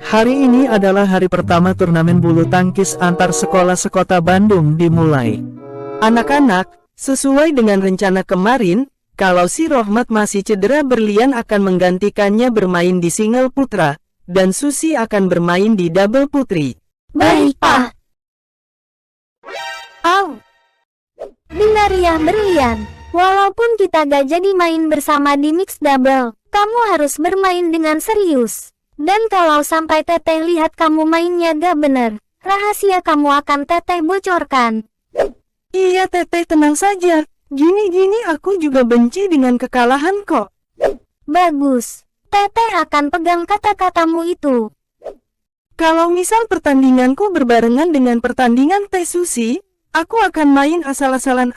Hari ini adalah hari pertama turnamen bulu tangkis antar sekolah sekota Bandung dimulai. Anak-anak, sesuai dengan rencana kemarin, kalau si Rohmat masih cedera, Berlian akan menggantikannya bermain di single putra, dan Susi akan bermain di double putri. Baik, Pak. Benar ya, Berlian. Walaupun kita gak jadi main bersama di mixed double, kamu harus bermain dengan serius. Dan kalau sampai Teteh lihat kamu mainnya gak bener, rahasia kamu akan Teteh bocorkan. Iya Teteh, tenang saja. Gini-gini aku juga benci dengan kekalahan kok. Bagus. Teteh akan pegang kata-katamu itu. Kalau misal pertandinganku berbarengan dengan pertandingan Teh Susi, aku akan main asal-asalan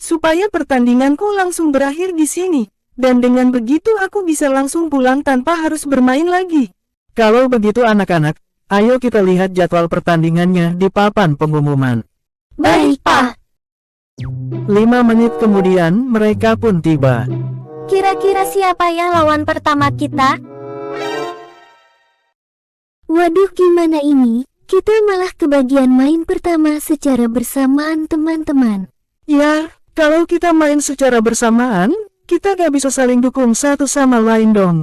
supaya pertandinganku langsung berakhir di sini. Dan dengan begitu aku bisa langsung pulang tanpa harus bermain lagi. Kalau begitu anak-anak, ayo kita lihat jadwal pertandingannya di papan pengumuman. Baik, Pak. 5 menit kemudian mereka pun tiba. Kira-kira siapa ya lawan pertama kita? Waduh, gimana ini? Kita malah kebagian main pertama secara bersamaan, teman-teman. Ya, kalau kita main secara bersamaan, kita gak bisa saling dukung satu sama lain dong.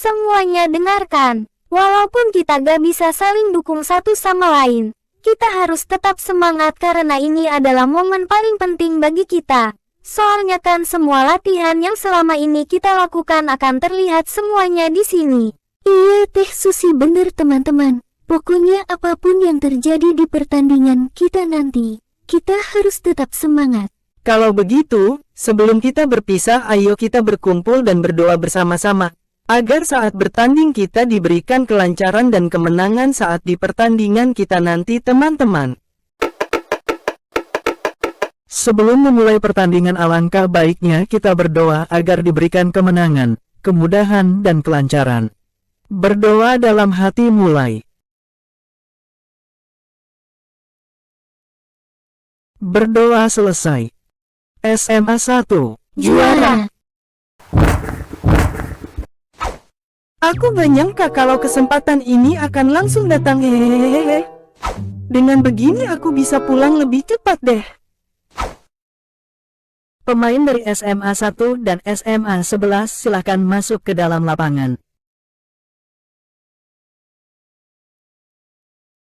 Semuanya dengarkan. Walaupun kita gak bisa saling dukung satu sama lain, kita harus tetap semangat karena ini adalah momen paling penting bagi kita. Soalnya kan semua latihan yang selama ini kita lakukan akan terlihat semuanya di sini. Iya Teh Susi, bener teman-teman. Pokoknya apapun yang terjadi di pertandingan kita nanti, kita harus tetap semangat. Kalau begitu, sebelum kita berpisah, ayo kita berkumpul dan berdoa bersama-sama, agar saat bertanding kita diberikan kelancaran dan kemenangan saat di pertandingan kita nanti, teman-teman. Sebelum memulai pertandingan, alangkah baiknya kita berdoa agar diberikan kemenangan, kemudahan, dan kelancaran. Berdoa dalam hati mulai. Berdoa selesai. SMA 1 Juara. Aku gak nyangka kalau kesempatan ini akan langsung datang, hehehe. Dengan begini aku bisa pulang lebih cepat deh. Pemain dari SMA 1 dan SMA 11 silakan masuk ke dalam lapangan.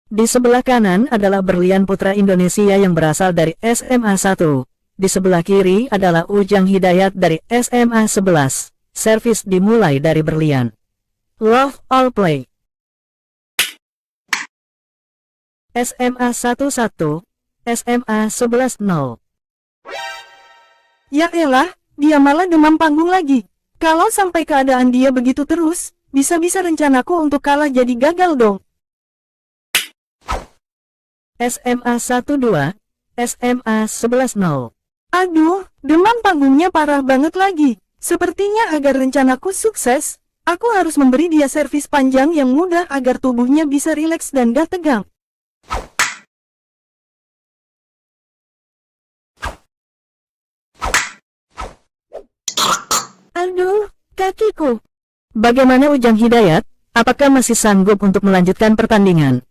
Di sebelah kanan adalah Berlian Putra Indonesia yang berasal dari SMA 1. Di sebelah kiri adalah Ujang Hidayat dari SMA 11. Servis dimulai dari Berlian. Love all play. SMA 11, SMA 11-0. Ya elah, dia malah demam panggung lagi. Kalau sampai keadaan dia begitu terus, bisa-bisa rencanaku untuk kalah jadi gagal dong. SMA 12, SMA 11-0. Aduh, demam panggungnya parah banget lagi. Sepertinya agar rencanaku sukses, aku harus memberi dia servis panjang yang mudah agar tubuhnya bisa rileks dan gak tegang. Aduh, kakiku. Bagaimana Ujang Hidayat? Apakah masih sanggup untuk melanjutkan pertandingan?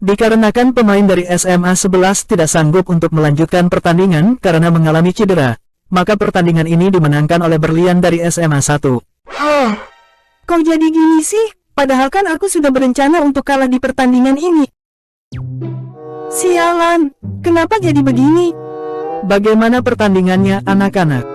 Dikarenakan pemain dari SMA 11 tidak sanggup untuk melanjutkan pertandingan karena mengalami cedera, maka pertandingan ini dimenangkan oleh Berlian dari SMA 1. Oh, kok jadi gini sih? Padahal kan aku sudah berencana untuk kalah di pertandingan ini. Sialan, kenapa jadi begini? Bagaimana pertandingannya anak-anak?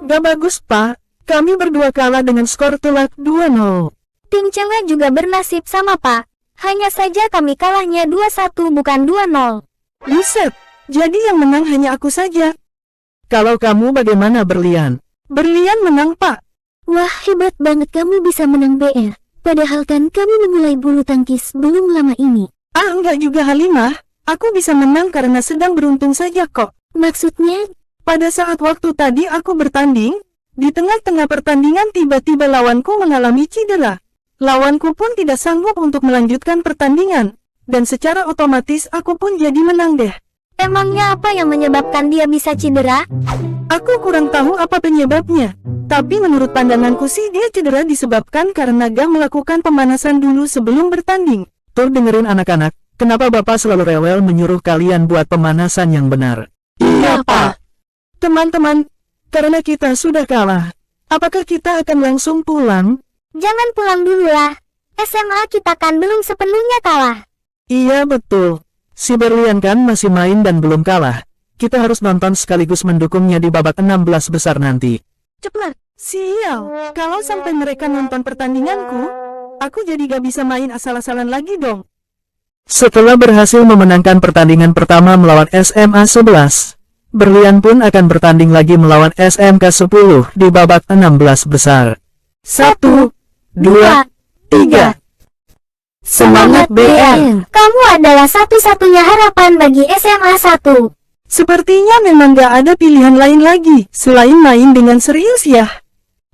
Gak bagus Pak, kami berdua kalah dengan skor telak 2-0. Tim cewek juga bernasib sama Pak. Hanya saja kami kalahnya 2-1 bukan 2-0. Buset, jadi yang menang hanya aku saja. Kalau kamu bagaimana Berlian? Berlian menang Pak. Wah, hebat banget kamu bisa menang BR. Padahal kan kamu memulai bulu tangkis belum lama ini. Enggak juga Halimah, aku bisa menang karena sedang beruntung saja kok. Maksudnya? Pada saat waktu tadi aku bertanding, di tengah-tengah pertandingan tiba-tiba lawanku mengalami cedera. Lawanku pun tidak sanggup untuk melanjutkan pertandingan, dan secara otomatis aku pun jadi menang deh. Emangnya apa yang menyebabkan dia bisa cedera? Aku kurang tahu apa penyebabnya. Tapi menurut pandanganku sih dia cedera disebabkan karena gak melakukan pemanasan dulu sebelum bertanding. Tuh dengerin anak-anak, kenapa Bapak selalu rewel menyuruh kalian buat pemanasan yang benar? Iya, Pak. Teman-teman, karena kita sudah kalah, apakah kita akan langsung pulang? Jangan pulang dulu lah. SMA kita kan belum sepenuhnya kalah. Iya betul. Si Berlian kan masih main dan belum kalah. Kita harus nonton sekaligus mendukungnya di babak 16 besar nanti. Cepat. Sial, kalau sampai mereka nonton pertandinganku, aku jadi gak bisa main asal-asalan lagi dong. Setelah berhasil memenangkan pertandingan pertama melawan SMA 11, Berlian pun akan bertanding lagi melawan SMK 10 di babak 16 besar. 1, 2, 3. Semangat BR! Kamu adalah satu-satunya harapan bagi SMA 1. Sepertinya memang gak ada pilihan lain lagi, selain main dengan serius ya.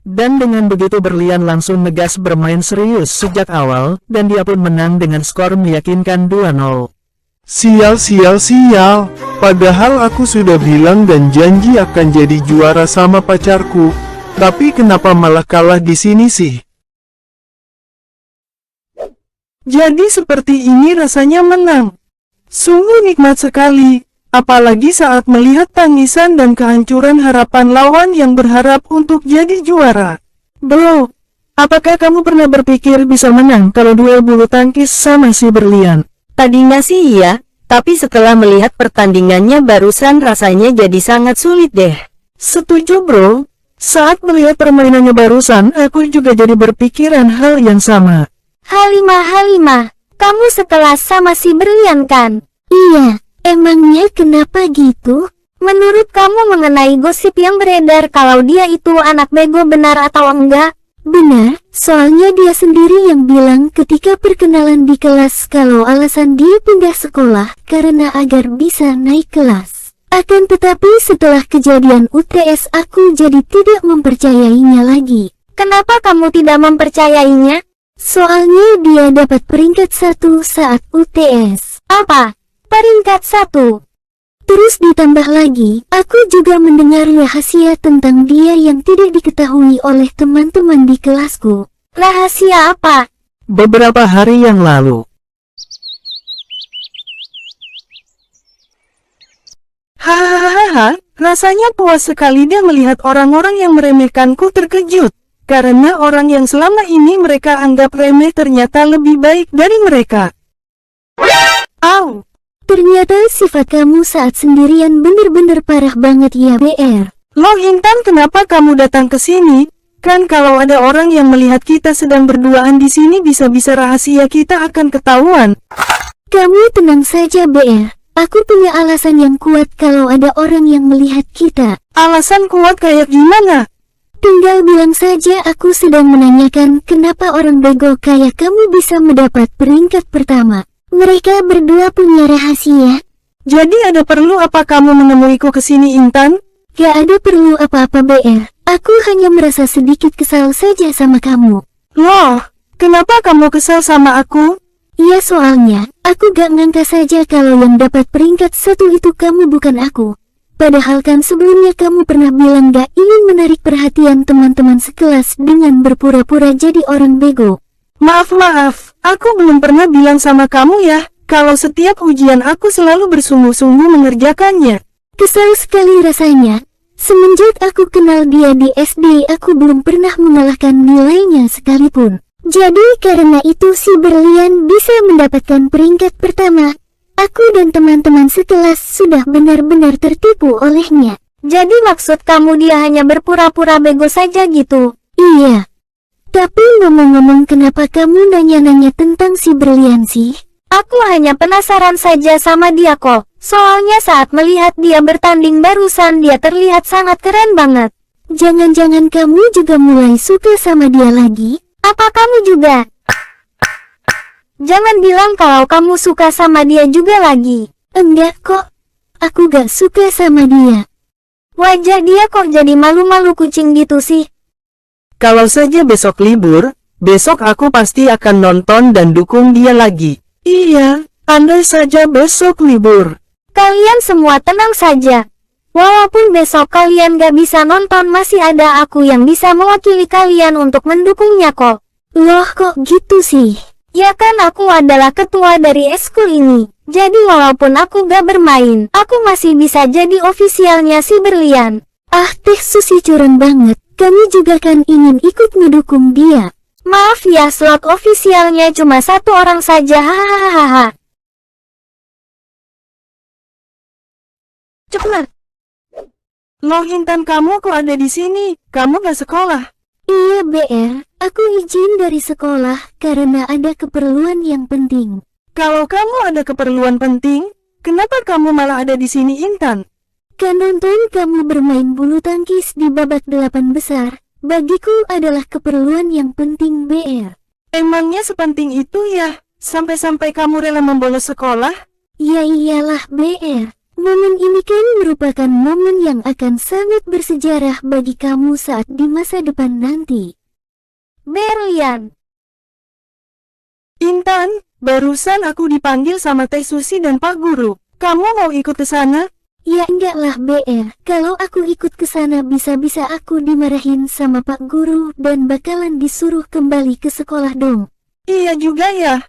Dan dengan begitu Berlian langsung ngegas bermain serius sejak awal, dan dia pun menang dengan skor meyakinkan 2-0. Sial. Padahal aku sudah bilang dan janji akan jadi juara sama pacarku. Tapi kenapa malah kalah di sini sih? Jadi seperti ini rasanya menang. Sungguh nikmat sekali, apalagi saat melihat tangisan dan kehancuran harapan lawan yang berharap untuk jadi juara. Bro, apakah kamu pernah berpikir bisa menang kalau duel bulu tangkis sama si Berlian? Tadinya sih iya, tapi setelah melihat pertandingannya barusan rasanya jadi sangat sulit deh. Setuju bro, saat melihat permainannya barusan aku juga jadi berpikiran hal yang sama. Halimah, kamu sekelas sama si Berlian kan? Iya, emangnya kenapa gitu? Menurut kamu mengenai gosip yang beredar kalau dia itu anak bego benar atau enggak? Benar, soalnya dia sendiri yang bilang ketika perkenalan di kelas kalau alasan dia pindah sekolah karena agar bisa naik kelas. Akan tetapi setelah kejadian UTS aku jadi tidak mempercayainya lagi. Kenapa kamu tidak mempercayainya? Soalnya dia dapat peringkat 1 saat UTS. Apa? Peringkat 1? Terus ditambah lagi, aku juga mendengar rahasia tentang dia yang tidak diketahui oleh teman-teman di kelasku. Rahasia apa? Beberapa hari yang lalu, Hahaha, rasanya puas sekali dia melihat orang-orang yang meremehkanku terkejut. Karena orang yang selama ini mereka anggap remeh ternyata lebih baik dari mereka. Au! Ternyata sifat kamu saat sendirian bener-bener parah banget ya BR. Loh Intan, kenapa kamu datang ke sini? Kan kalau ada orang yang melihat kita sedang berduaan di sini bisa-bisa rahasia kita akan ketahuan. Kamu tenang saja BR. Aku punya alasan yang kuat kalau ada orang yang melihat kita. Alasan kuat kayak gimana? Tinggal bilang saja aku sedang menanyakan kenapa orang bego kayak kamu bisa mendapat peringkat pertama. Mereka berdua punya rahasia. Jadi ada perlu apa kamu menemuiku ke sini Intan? Gak ada perlu apa-apa BR. Aku hanya merasa sedikit kesal saja sama kamu. Loh, kenapa kamu kesal sama aku? Iya soalnya, aku gak ngangka saja kalau yang dapat peringkat 1 itu kamu bukan aku. Padahal kan sebelumnya kamu pernah bilang gak ingin menarik perhatian teman-teman sekelas dengan berpura-pura jadi orang bego. Maaf, aku belum pernah bilang sama kamu ya, kalau setiap ujian aku selalu bersungguh-sungguh mengerjakannya. Kesal sekali rasanya. Semenjak aku kenal dia di SD aku belum pernah mengalahkan nilainya sekalipun. Jadi karena itu si Berlian bisa mendapatkan peringkat pertama. Aku dan teman-teman sekelas sudah benar-benar tertipu olehnya. Jadi maksud kamu dia hanya berpura-pura bego saja gitu? Iya. Tapi ngomong-ngomong kenapa kamu nanya-nanya tentang si Berlian sih? Aku hanya penasaran saja sama dia kok. Soalnya saat melihat dia bertanding barusan dia terlihat sangat keren banget. Jangan-jangan kamu juga mulai suka sama dia lagi? Apa kamu juga? Jangan bilang kalau kamu suka sama dia juga lagi. Enggak kok. Aku gak suka sama dia. Wajah dia kok jadi malu-malu kucing gitu sih. kalau saja besok libur, besok aku pasti akan nonton dan dukung dia lagi. Iya, andai saja besok libur. Kalian semua tenang saja. Walaupun besok kalian gak bisa nonton, masih ada aku yang bisa mewakili kalian untuk mendukungnya kok. Loh kok gitu sih? Ya kan aku adalah ketua dari eskul ini. Jadi walaupun aku gak bermain, aku masih bisa jadi ofisialnya si Berlian. Ah, Teh Susi curang banget. Kami juga kan ingin ikut ngedukung dia. Maaf ya, slot ofisialnya cuma 1 orang saja, hahaha. Cepat. Loh Intan, kamu kok ada di sini? Kamu gak sekolah? Iya BR, aku izin dari sekolah karena ada keperluan yang penting. Kalau kamu ada keperluan penting, kenapa kamu malah ada di sini Intan? Kan nonton kamu bermain bulu tangkis di babak 8 besar, bagiku adalah keperluan yang penting BR. Emangnya sepenting itu ya? Sampai-sampai kamu rela membolos sekolah? Ya iyalah BR, momen ini kan merupakan momen yang akan sangat bersejarah bagi kamu saat di masa depan nanti. Berlian. Intan, barusan aku dipanggil sama Teh Susi dan Pak Guru. Kamu mau ikut ke sana? Ya enggak lah BR, kalau aku ikut ke sana bisa-bisa aku dimarahin sama Pak Guru dan bakalan disuruh kembali ke sekolah dong. Iya juga ya.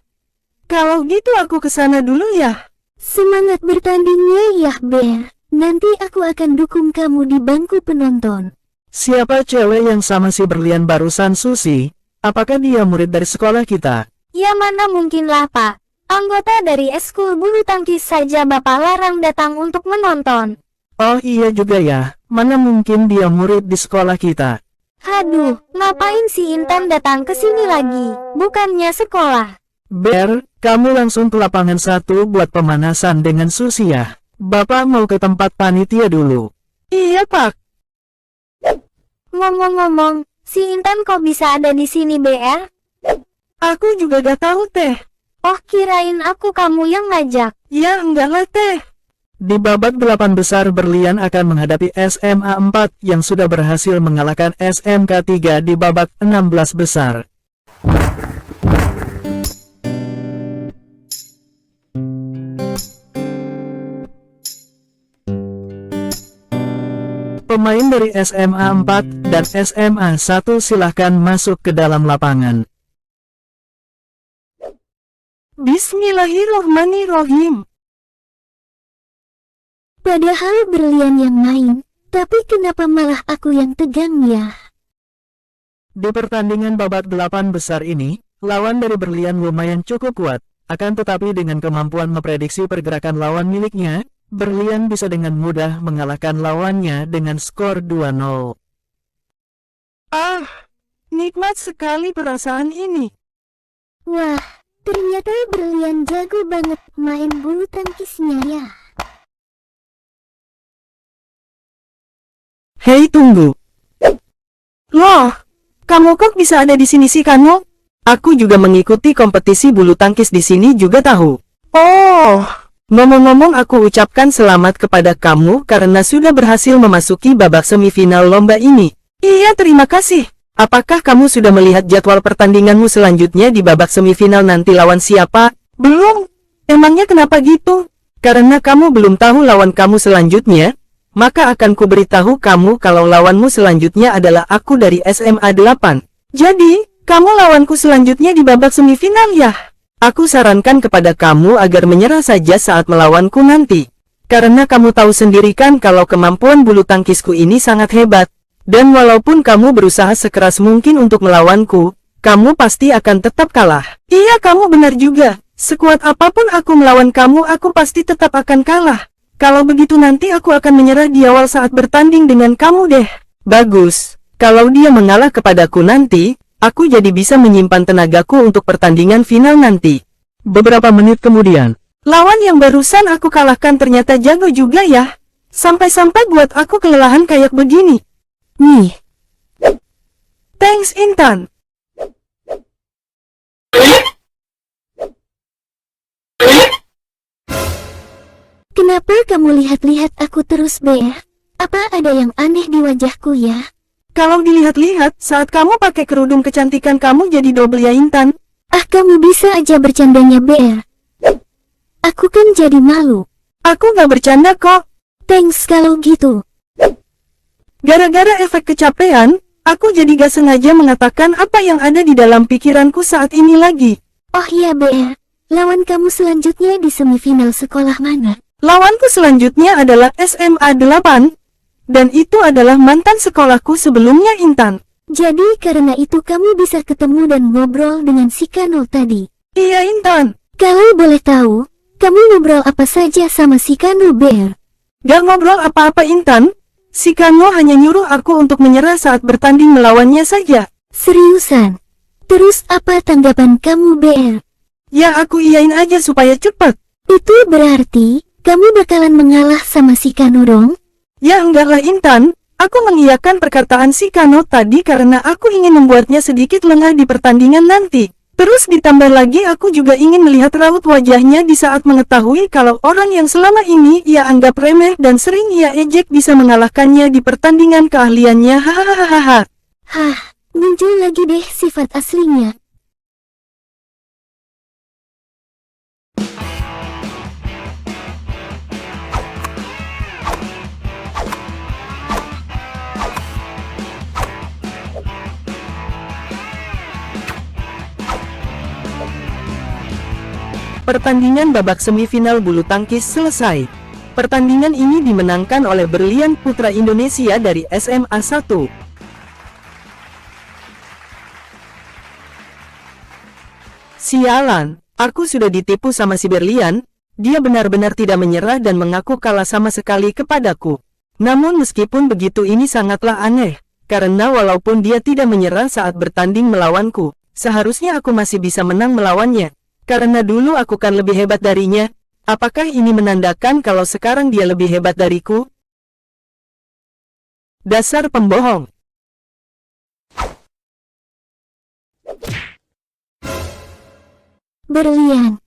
Kalau gitu aku ke sana dulu ya. Semangat bertandingnya ya BR, nanti aku akan dukung kamu di bangku penonton. Siapa cewek yang sama si Berlian barusan Susi? Apakah dia murid dari sekolah kita? Ya mana mungkin lah Pak. Anggota dari eskul bulu tangkis saja Bapak larang datang untuk menonton. Oh iya juga ya, mana mungkin dia murid di sekolah kita. Aduh, ngapain si Intan datang ke sini lagi? Bukannya sekolah. Ber, kamu langsung ke lapangan 1 buat pemanasan dengan Susi ya. Bapak mau ke tempat panitia dulu. Iya Pak. Ngomong-ngomong, si Intan kok bisa ada di sini BR? Aku juga gak tahu Teh. Oh kirain aku kamu yang ngajak. Ya enggak lah Teh. Di babak 8 besar Berlian akan menghadapi SMA 4 yang sudah berhasil mengalahkan SMK 3 di babak 16 besar. Pemain dari SMA 4 dan SMA 1 silahkan masuk ke dalam lapangan. Bismillahirrohmanirrohim. Padahal Berlian yang main, tapi kenapa malah aku yang tegang ya? Di pertandingan babak 8 besar ini, lawan dari Berlian lumayan cukup kuat. Akan tetapi dengan kemampuan memprediksi pergerakan lawan miliknya, Berlian bisa dengan mudah mengalahkan lawannya dengan skor 2-0. Ah, nikmat sekali perasaan ini. Wah, ternyata Berlian jago banget main bulu tangkisnya ya. Hei tunggu, Loh, kamu kok bisa ada di sini sih kamu? Aku juga mengikuti kompetisi bulu tangkis di sini juga tahu. Oh, Ngomong-ngomong aku ucapkan selamat kepada kamu karena sudah berhasil memasuki babak semifinal lomba ini. iya terima kasih. Apakah kamu sudah melihat jadwal pertandinganmu selanjutnya di babak semifinal nanti lawan siapa? Belum. Emangnya kenapa gitu? Karena kamu belum tahu lawan kamu selanjutnya, maka akan kuberitahu kamu kalau lawanmu selanjutnya adalah aku dari SMA 8. Jadi, kamu lawanku selanjutnya di babak semifinal ya? Aku sarankan kepada kamu agar menyerah saja saat melawanku nanti. Karena kamu tahu sendiri kan kalau kemampuan bulu tangkisku ini sangat hebat. Dan walaupun kamu berusaha sekeras mungkin untuk melawanku, kamu pasti akan tetap kalah. Iya kamu benar juga. Sekuat apapun aku melawan kamu, aku pasti tetap akan kalah. Kalau begitu nanti aku akan menyerah di awal saat bertanding dengan kamu deh. Bagus. Kalau dia mengalah kepadaku nanti, aku jadi bisa menyimpan tenagaku untuk pertandingan final nanti. beberapa menit kemudian, Lawan yang barusan aku kalahkan ternyata jago juga ya. Sampai-sampai buat aku kelelahan kayak begini. Nih, Thanks Intan. Kenapa kamu lihat-lihat aku terus BR? Apa ada yang aneh di wajahku ya? Kalau dilihat-lihat, saat kamu pakai kerudung kecantikan kamu jadi double ya Intan. Ah kamu bisa aja bercandanya BR. Aku kan jadi malu. Aku gak bercanda kok. Thanks kalau gitu. Gara-gara efek kecapean, aku jadi gak sengaja mengatakan apa yang ada di dalam pikiranku saat ini lagi. Oh iya BR, lawan kamu selanjutnya di semifinal sekolah mana? Lawanku selanjutnya adalah SMA 8. Dan itu adalah mantan sekolahku sebelumnya, Intan. Jadi karena itu kamu bisa ketemu dan ngobrol dengan si Kano tadi. Iya, Intan. Kalau boleh tahu, kamu ngobrol apa saja sama si Kano BR? Gak ngobrol apa-apa, Intan. Si Kano hanya nyuruh aku untuk menyerah saat bertanding melawannya saja. Seriusan? Terus apa tanggapan kamu BR? Ya aku iyain aja supaya cepat. Itu berarti, kamu bakalan mengalah sama si Kano dong? Ya enggak lah, Intan. Aku mengiyakan perkataan si Kano tadi karena aku ingin membuatnya sedikit lengah di pertandingan nanti. Terus ditambah lagi aku juga ingin melihat raut wajahnya di saat mengetahui kalau orang yang selama ini ia anggap remeh dan sering ia ejek bisa mengalahkannya di pertandingan keahliannya. Hahaha. Hah, muncul lagi deh sifat aslinya. Pertandingan babak semifinal bulu tangkis selesai. Pertandingan ini dimenangkan oleh Berlian Putra Indonesia dari SMA 1. Sialan, aku sudah ditipu sama si Berlian. Dia benar-benar tidak menyerah dan mengaku kalah sama sekali kepadaku. Namun meskipun begitu ini sangatlah aneh, karena walaupun dia tidak menyerah saat bertanding melawanku, seharusnya aku masih bisa menang melawannya. Karena dulu aku kan lebih hebat darinya. Apakah ini menandakan kalau sekarang dia lebih hebat dariku? Dasar pembohong. Berlian.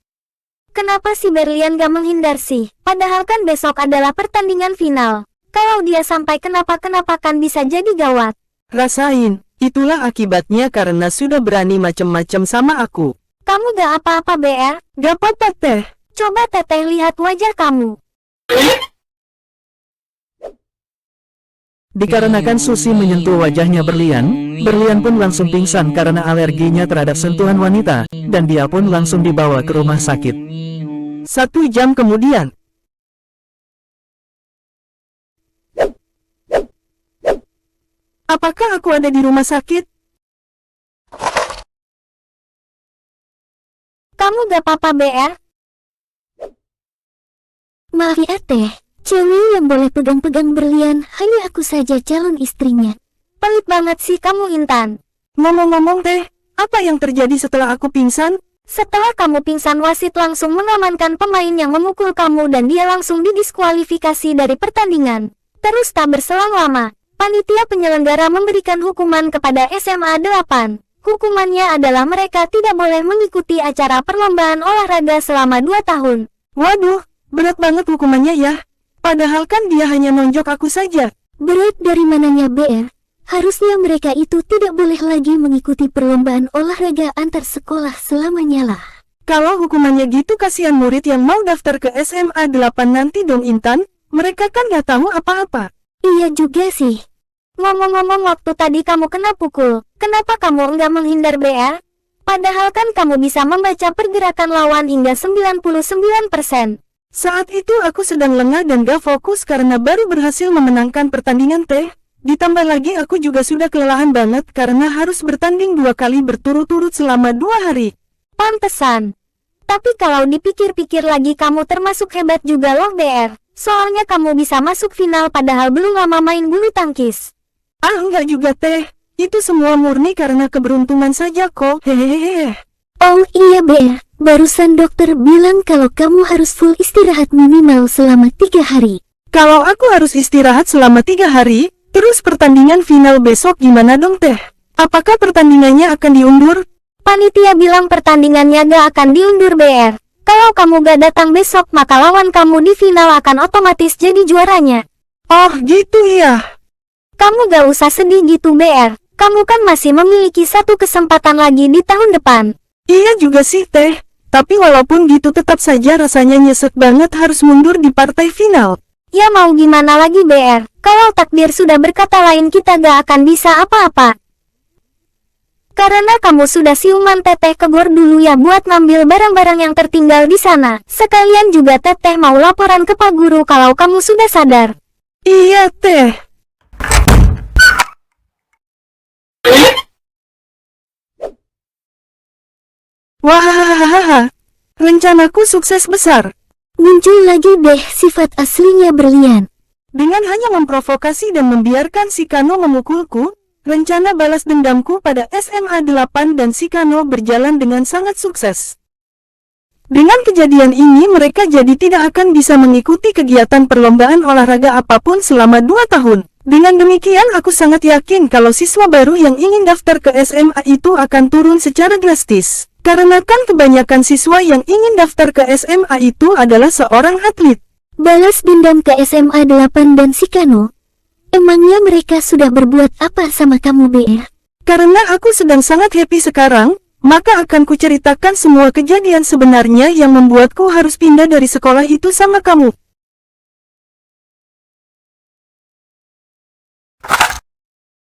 Kenapa si Berlian gak menghindar sih? Padahal kan besok adalah pertandingan final. Kalau dia sampai kenapa-kenapa kan bisa jadi gawat. Rasain, itulah akibatnya karena sudah berani macem-macem sama aku. Kamu gak apa-apa BR? Gak apa-apa, Teh. Coba Teteh lihat wajah kamu. Dikarenakan Susi menyentuh wajahnya Berlian, Berlian pun langsung pingsan karena alerginya terhadap sentuhan wanita, dan dia pun langsung dibawa ke rumah sakit. 1 jam kemudian. Apakah aku ada di rumah sakit? Kamu gak apa-apa BR? Maaf ya Teh, cewek yang boleh pegang-pegang Berlian hanya aku saja calon istrinya. Pelit banget sih kamu Intan. Ngomong-ngomong, Teh, apa yang terjadi setelah aku pingsan? Setelah kamu pingsan wasit langsung mengamankan pemain yang memukul kamu dan dia langsung didiskualifikasi dari pertandingan. Terus tak berselang lama, panitia penyelenggara memberikan hukuman kepada SMA 8. Hukumannya adalah mereka tidak boleh mengikuti acara perlombaan olahraga selama 2 tahun. Waduh, berat banget hukumannya ya. Padahal kan dia hanya nonjok aku saja. Berat dari mananya BR? Harusnya mereka itu tidak boleh lagi mengikuti perlombaan olahraga antar sekolah selamanya lah. Kalau hukumannya gitu kasihan murid yang mau daftar ke SMA 8 nanti dong, Intan. Mereka kan gak tahu apa-apa. Iya juga sih. Ngomong-ngomong waktu tadi kamu kena pukul, kenapa kamu enggak menghindar BR? Padahal kan kamu bisa membaca pergerakan lawan hingga 99%. Saat itu aku sedang lengah dan gak fokus karena baru berhasil memenangkan pertandingan Teh. Ditambah lagi aku juga sudah kelelahan banget karena harus bertanding 2 kali berturut-turut selama 2 hari. Pantesan. Tapi kalau dipikir-pikir lagi kamu termasuk hebat juga loh BR. Soalnya kamu bisa masuk final padahal belum lama main bulu tangkis. Ah enggak juga Teh. Itu semua murni karena keberuntungan saja kok. Hehehe. Oh iya BR. Barusan dokter bilang kalau kamu harus full istirahat minimal selama 3 hari. Kalau aku harus istirahat selama 3 hari, terus pertandingan final besok gimana dong Teh? Apakah pertandingannya akan diundur? Panitia bilang pertandingannya gak akan diundur BR. Kalau kamu gak datang besok maka lawan kamu di final akan otomatis jadi juaranya. Oh gitu ya. Kamu gak usah sedih gitu BR. Kamu kan masih memiliki 1 kesempatan lagi di tahun depan. Iya juga sih Teh. Tapi walaupun gitu tetap saja rasanya nyesek banget harus mundur di partai final. Ya mau gimana lagi BR, kalau takdir sudah berkata lain kita gak akan bisa apa-apa. Karena kamu sudah siuman teteh ke gor dulu ya buat ngambil barang-barang yang tertinggal di sana. Sekalian juga teteh mau laporan ke Pak Guru kalau kamu sudah sadar. Iya teh. Wahahaha, rencanaku sukses besar. Muncul lagi deh sifat aslinya Berlian. Dengan hanya memprovokasi dan membiarkan si Kano memukulku, rencana balas dendamku pada SMA 8 dan si Kano berjalan dengan sangat sukses. Dengan kejadian ini mereka jadi tidak akan bisa mengikuti kegiatan perlombaan olahraga apapun selama 2 tahun. Dengan demikian aku sangat yakin kalau siswa baru yang ingin daftar ke SMA itu akan turun secara drastis. Karena kan kebanyakan siswa yang ingin daftar ke SMA itu adalah seorang atlet. Balas dendam ke SMA 8 dan si Kano. Emangnya mereka sudah berbuat apa sama kamu BR? Karena aku sedang sangat happy sekarang, maka akan kuceritakan semua kejadian sebenarnya yang membuatku harus pindah dari sekolah itu sama kamu.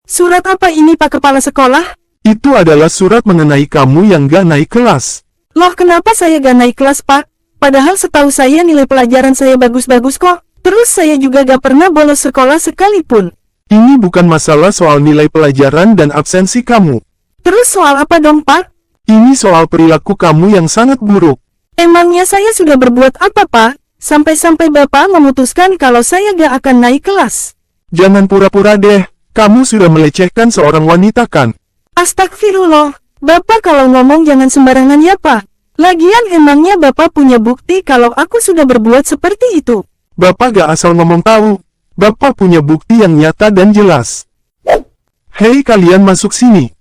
Surat apa ini Pak Kepala Sekolah? Itu adalah surat mengenai kamu yang gak naik kelas. Loh kenapa saya gak naik kelas Pak? Padahal setahu saya nilai pelajaran saya bagus-bagus kok. Terus saya juga gak pernah bolos sekolah sekalipun. Ini bukan masalah soal nilai pelajaran dan absensi kamu. Terus soal apa dong Pak? Ini soal perilaku kamu yang sangat buruk. Emangnya saya sudah berbuat apa Pak? Sampai-sampai Bapak memutuskan kalau saya gak akan naik kelas. Jangan pura-pura deh, kamu sudah melecehkan seorang wanita kan? Astagfirullah, Bapak kalau ngomong jangan sembarangan ya Pak. Lagian emangnya Bapak punya bukti kalau aku sudah berbuat seperti itu? Bapak gak asal ngomong tahu. Bapak punya bukti yang nyata dan jelas. Hei kalian masuk sini.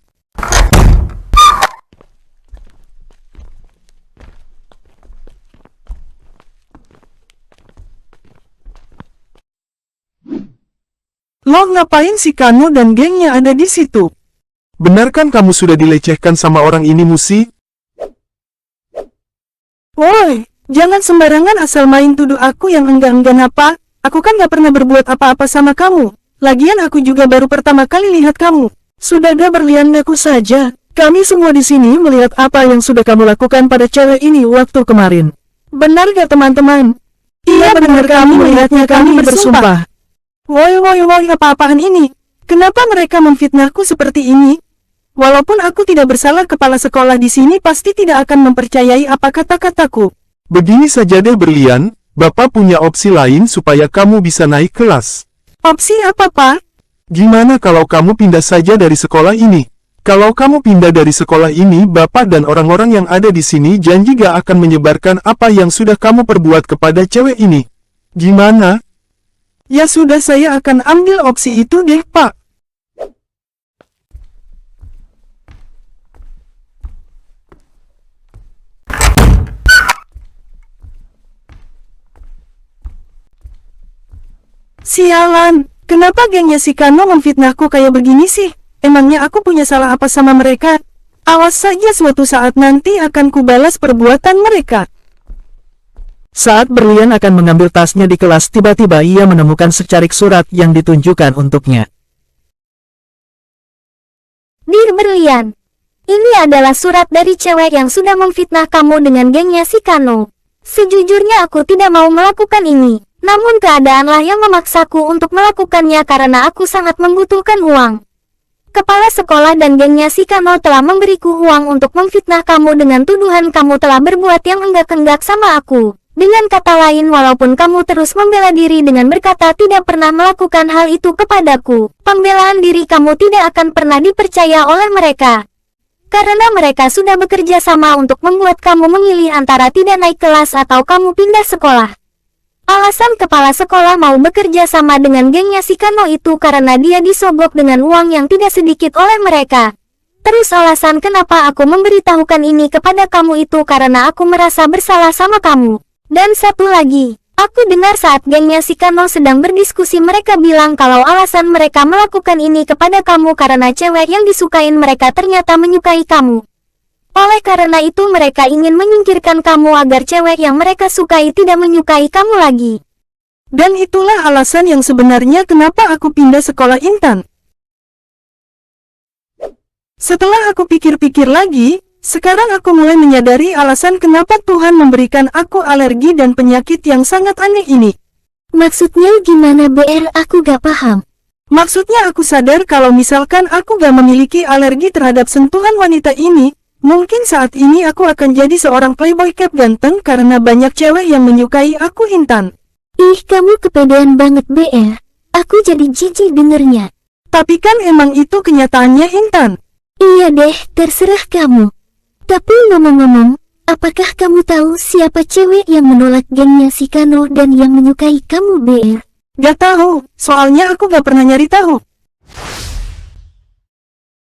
Loh ngapain si Kano dan gengnya ada di situ? Benarkan kamu sudah dilecehkan sama orang ini Musi? Woi, jangan sembarangan asal main tuduh aku yang enggak-enggak apa. Aku kan gak pernah berbuat apa-apa sama kamu. Lagian aku juga baru pertama kali lihat kamu. Sudah gak Berlian ngaku saja. Kami semua di sini melihat apa yang sudah kamu lakukan pada cewek ini waktu kemarin. Benar gak teman-teman? Iya benar kami melihatnya kami bersumpah. Woi apa-apaan ini? Kenapa mereka memfitnahku seperti ini? Walaupun aku tidak bersalah kepala sekolah di sini pasti tidak akan mempercayai apa kata-kataku. Begini saja deh Berlian, Bapak punya opsi lain supaya kamu bisa naik kelas. Opsi apa Pak? Gimana kalau kamu pindah saja dari sekolah ini? Kalau kamu pindah dari sekolah ini, Bapak dan orang-orang yang ada di sini janji gak akan menyebarkan apa yang sudah kamu perbuat kepada cewek ini. Gimana? Ya sudah saya akan ambil opsi itu deh Pak. Sialan, kenapa gengnya si Kano memfitnahku kayak begini sih? Emangnya aku punya salah apa sama mereka? Awas saja suatu saat nanti akan kubalas perbuatan mereka. Saat Berlian akan mengambil tasnya di kelas, tiba-tiba ia menemukan secarik surat yang ditunjukkan untuknya. Dear Berlian, ini adalah surat dari cewek yang sudah memfitnah kamu dengan gengnya si Kano. Sejujurnya aku tidak mau melakukan ini. Namun keadaanlah yang memaksaku untuk melakukannya karena aku sangat membutuhkan uang. Kepala sekolah dan gengnya si Kano telah memberiku uang untuk memfitnah kamu dengan tuduhan kamu telah berbuat yang enggak-enggak sama aku. Dengan kata lain, walaupun kamu terus membela diri dengan berkata tidak pernah melakukan hal itu kepadaku, pembelaan diri kamu tidak akan pernah dipercaya oleh mereka. Karena mereka sudah bekerja sama untuk membuat kamu memilih antara tidak naik kelas atau kamu pindah sekolah. Alasan kepala sekolah mau bekerja sama dengan gengnya si Kano itu karena dia disogok dengan uang yang tidak sedikit oleh mereka. Terus alasan kenapa aku memberitahukan ini kepada kamu itu karena aku merasa bersalah sama kamu. Dan satu lagi, aku dengar saat gengnya si Kano sedang berdiskusi mereka bilang kalau alasan mereka melakukan ini kepada kamu karena cewek yang disukain mereka ternyata menyukai kamu. Oleh karena itu mereka ingin menyingkirkan kamu agar cewek yang mereka sukai tidak menyukai kamu lagi. Dan itulah alasan yang sebenarnya kenapa aku pindah sekolah Intan. Setelah aku pikir-pikir lagi, sekarang aku mulai menyadari alasan kenapa Tuhan memberikan aku alergi dan penyakit yang sangat aneh ini. Maksudnya gimana BR? Aku gak paham. Maksudnya aku sadar kalau misalkan aku gak memiliki alergi terhadap sentuhan wanita ini, mungkin saat ini aku akan jadi seorang playboy cap ganteng karena banyak cewek yang menyukai aku Intan. Ih, kamu kepedean banget BR. Aku jadi jijik dengernya. Tapi kan emang itu kenyataannya Intan. Iya deh, terserah kamu. Tapi ngomong-ngomong, apakah kamu tahu siapa cewek yang menolak gengnya si Kano dan yang menyukai kamu BR? Gak tahu, soalnya aku gak pernah nyari tahu.